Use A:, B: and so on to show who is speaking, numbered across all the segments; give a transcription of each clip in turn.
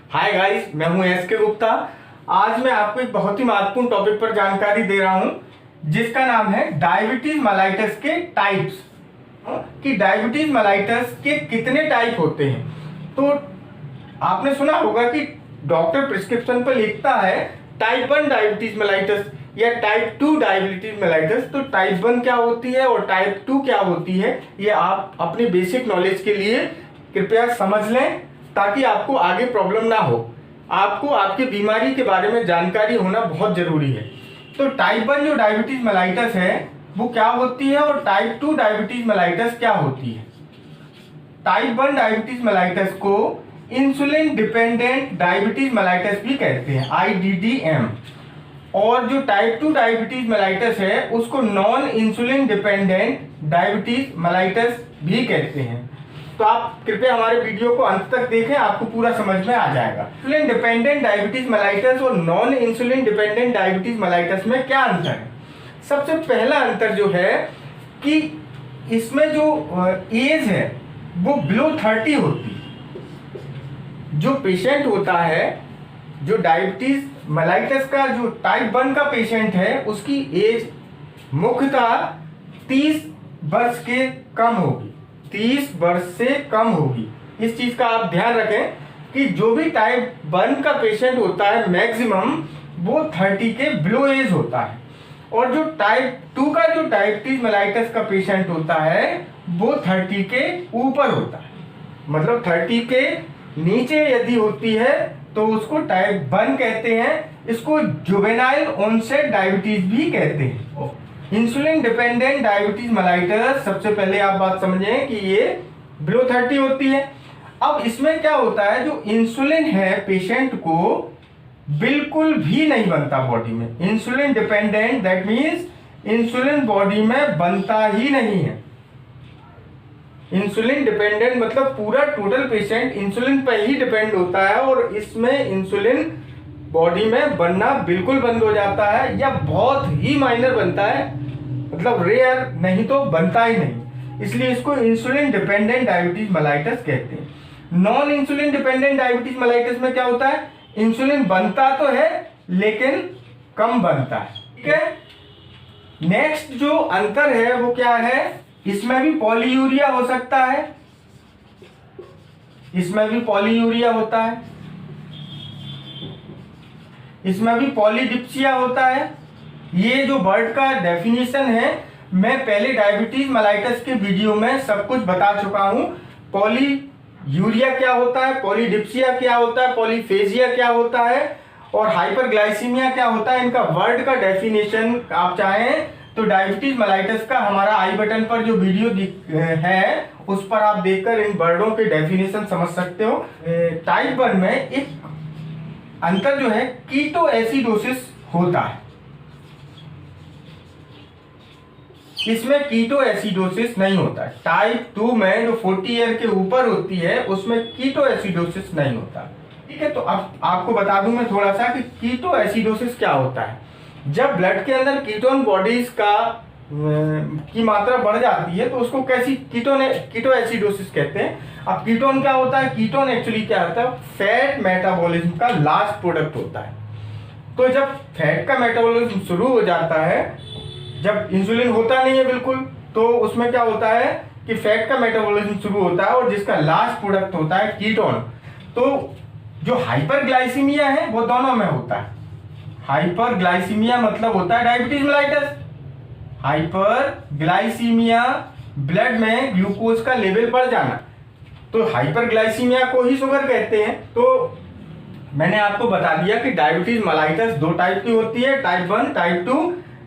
A: Hi guys, मैं हूं S के गुप्ता। आज मैं आपको एक बहुत ही महत्वपूर्ण टॉपिक पर जानकारी दे रहा हूं जिसका नाम है डायबिटीज मेलाइटस के टाइप्स। कि डायबिटीज मेलाइटस के कितने टाइप होते हैं। तो आपने सुना होगा कि डॉक्टर प्रिस्क्रिप्शन पर लिखता है टाइप 1 डायबिटीज मेलाइटस या टाइप 2 डायबिटीज मेलाइटस। तो टाइप 1 क्या होती है और टाइप 2 क्या होती है, ये आप अपने बेसिक नॉलेज के लिए कृपया समझ लें ताकि आपको आगे प्रॉब्लम ना हो। आपको आपकी बीमारी के बारे में जानकारी होना बहुत जरूरी है। तो टाइप 1 जो डायबिटीज मेलाइटस है वो क्या होती है और टाइप 2 डायबिटीज मेलाइटस क्या होती है। टाइप 1 डायबिटीज मेलाइटस को इंसुलिन डिपेंडेंट डायबिटीज मेलाइटस भी कहते हैं, IDDM। और जो टाइप 2 डायबिटीज मेलाइटस है उसको non insulin dependent diabetes mellitus भी कहते हैं। तो आप कृपया हमारे वीडियो को अंत तक देखें, आपको पूरा समझ में आ जाएगा। इंसुलिन डिपेंडेंट डायबिटीज मेलाइटस और non insulin dependent diabetes mellitus में क्या अंतर है। सबसे पहला अंतर जो है कि इसमें जो एज है वो बिलो 30 होती है। जो पेशेंट होता है, जो डायबिटीज मेलाइटस का जो टाइप 1 का पेशेंट है, उसकी एज मुख्यतः 30 वर्ष के कम होगी, 30 वर्ष से कम होगी। इस चीज का आप ध्यान रखें कि जो भी टाइप 1 का पेशेंट होता है मैक्सिमम वो 30 के बिलो एज होता है। और जो टाइप 2 का जो डायबिटीज मेलाइटस का पेशेंट होता है वो 30 के ऊपर होता है। मतलब 30 के नीचे यदि होती है तो उसको टाइप 1 कहते हैं। इसको जुवेनाइल ऑनसेट डायबिटीज भी कहते हैं। इंसुलिन डिपेंडेंट डायबिटीज मेलाइटस, सबसे पहले आप बात समझें कि ये बिलो 30 होती है। अब इसमें क्या होता है, जो इंसुलिन है पेशेंट को बिल्कुल भी नहीं बनता बॉडी में। Insulin dependent that means insulin body में बनता ही नहीं है। इंसुलिन डिपेंडेंट मतलब पूरा टोटल पेशेंट इंसुलिन पर ही डिपेंड होता है और इसमें इंसुलिन बॉडी में बनना बिल्कुल बंद हो जाता है या बहुत ही माइनर बनता है, मतलब रेयर, नहीं तो बनता ही नहीं। इसलिए इसको इंसुलिन डिपेंडेंट डायबिटीज मेलाइटस कहते हैं। Non insulin dependent diabetes mellitus में क्या होता है, इंसुलिन बनता तो है लेकिन कम बनता है। ठीक है। नेक्स्ट जो अंतर है वो क्या है, इसमें भी पॉलीयूरिया हो सकता है, इसमें भी पॉलीयूरिया होता है, इसमें भी पॉलीडिप्सिया होता है। ये जो वर्ड का डेफिनेशन है मैं पहले डायबिटीज मेलाइटस के वीडियो में सब कुछ बता चुका हूं। पॉलीयूरिया क्या होता है, पॉलीडिप्सिया क्या होता है, पॉलीफेजिया क्या होता है और हाइपरग्लाइसीमिया क्या होता है। इनका वर्ड का डेफिनेशन आप चाहें तो डायबिटीज मेलाइटस का हमारा आई बटन पर जो वीडियो है उस पर आप देखकर इन वर्डों के डेफिनेशन समझ सकते हो। टाइप 1 में एक अंतर जो है कीटो एसिडोसिस होता है, इसमें कीटो एसिडोसिस नहीं होता है। टाइप 2 में जो 40 ईयर के ऊपर होती है उसमें कीटो एसिडोसिस नहीं होता। ठीक है। तो अब आपको बता दूं मैं थोड़ा सा कि कीटो एसिडोसिस क्या होता है। जब ब्लड के अंदर कीटोन बॉडीज की मात्रा बढ़ जाती है तो उसको कैसी कीटो एसिडोसिस कहते हैं। अब कीटोन क्या होता है, कीटोन एक्चुअली क्या होता है, फैट मेटाबॉलिज्म का लास्ट प्रोडक्ट होता है। तो जब फैट का मेटाबॉलिज्म शुरू हो जाता है, जब इंसुलिन होता नहीं है बिल्कुल, तो उसमें क्या होता है कि फैट का मेटाबॉलिज्म शुरू होता है और जिसका लास्ट प्रोडक्ट होता है कीटोन। तो जो हाइपरग्लाइसीमिया है वो दोनों में होता है। हाइपरग्लाइसीमिया मतलब होता है डायबिटीज मेलाइटस। हाइपरग्लाइसीमिया ब्लड में ग्लूकोज का लेवल बढ़ जाना, तो हाइपरग्लाइसीमिया को ही शुगर कहते हैं। तो मैंने आपको बता दिया कि डायबिटीज मेलाइटस 2 टाइप की होती है, type 1, type 2,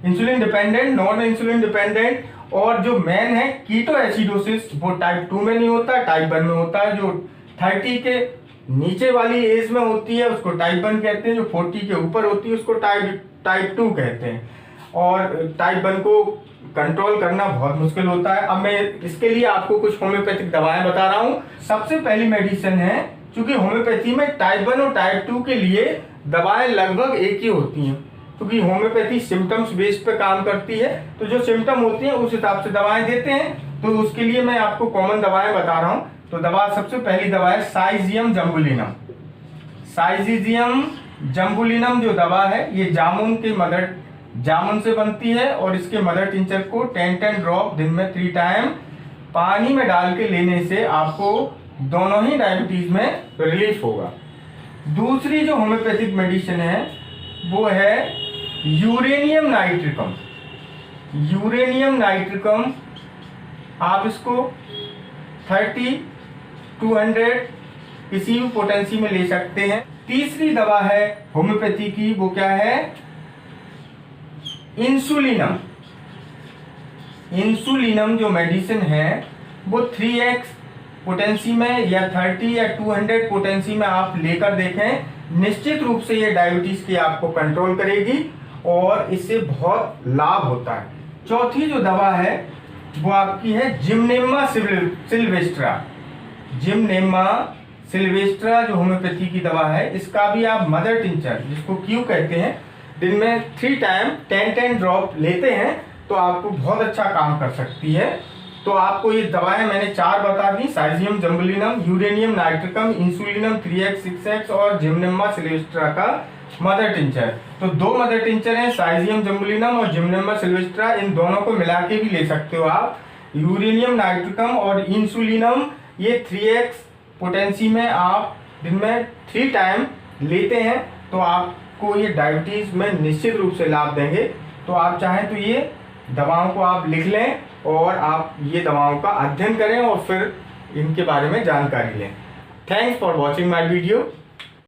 A: insulin dependent, non insulin dependent. और जो मेन है कीटो एसिडोसिस वो टाइप 2 में नहीं होता, टाइप 1 में होता है। जो 30 के नीचे वाली एज में होती है उसको टाइप 1 कहते हैं, जो 40 के ऊपर होती है उसको टाइप 2 कहते हैं। और टाइप 1 को कंट्रोल करना बहुत मुश्किल होता है। अब मैं इसके लिए आपको कुछ होम्योपैथिक दवाएं बता रहा हूं। सबसे पहली मेडिसिन है, क्योंकि होम्योपैथी में टाइप 1 और टाइप 2 के लिए दवाएं लगभग एक ही होती हैं, क्योंकि होम्योपैथी सिम्टम्स बेस पे काम करती है। तो जो सिम्टम होती है उस हिसाब से दवाएं देते हैं। तो उसके लिए मैं आपको कॉमन दवाएं बता रहा हूं। तो दवा, सबसे पहली दवा है साइजियम जम्बुलिनम। साइजीजियम जम्बुलिनम जो दवा है ये जामुन से बनती है और इसके मदर टिंचर को 10 ड्रॉप दिन में 3 टाइम पानी में डाल के लेने से आपको दोनों ही डायबिटीज में रिलीफ होगा। दूसरी जो होम्योपैथिक मेडिसिन है वो है यूरेनियम नाइट्रिकम। यूरेनियम नाइट्रिकम आप इसको 30, 200 किसी भी पोटेंसी में ले सकते हैं। तीसरी दवा है होम्योपैथी की, वो क्या है? इंसुलिनम। इंसुलिनम जो मेडिसिन है वो 3x पोटेंसी में या 30 या 200 पोटेंसी में आप लेकर देखें, निश्चित रूप से ये डायबिटीज की आपको कंट्रोल करेगी और इससे बहुत लाभ होता है। चौथी जो दवा है वो आपकी है जिम्नेमा सिल्वेस्ट्रा। जिम्नेमा सिल्वेस्ट्रा जो होम्योपैथी की दवा है, इसका भी आप मदर टिंचर, जिसको क्यू कहते हैं, दिन में 3 टाइम 10 ड्रॉप लेते हैं तो आपको बहुत अच्छा काम कर सकती है। तो आपको ये दवाएं मैंने 4 बता दी, साइजियम जम्बुलिनम, यूरेनियम नाइट्रिकम, इंसुलिनम 3x 6x और जिम्नेमा सिल्वेस्ट्रा का मदर टिंचर। तो 2 मदर टिंचर हैं, साइजियम जम्बुलिनम और जिम्नेमा सिल्वेस्ट्रा, इन दोनों को मिला के भी ले सकते हो आप। यूरेनियम नाइट्रिकम और इंसुलिनम ये 3x पोटेंसी में आप दिन में 3 टाइम लेते हैं तो आपको ये डायबिटीज में निश्चित रूप से लाभ देंगे। तो आप चाहें तो ये दवाओं को आप लिख लें और आप ये दवाओं का अध्ययन करें और फिर इनके बारे में जानकारी लें। Thanks for watching my video.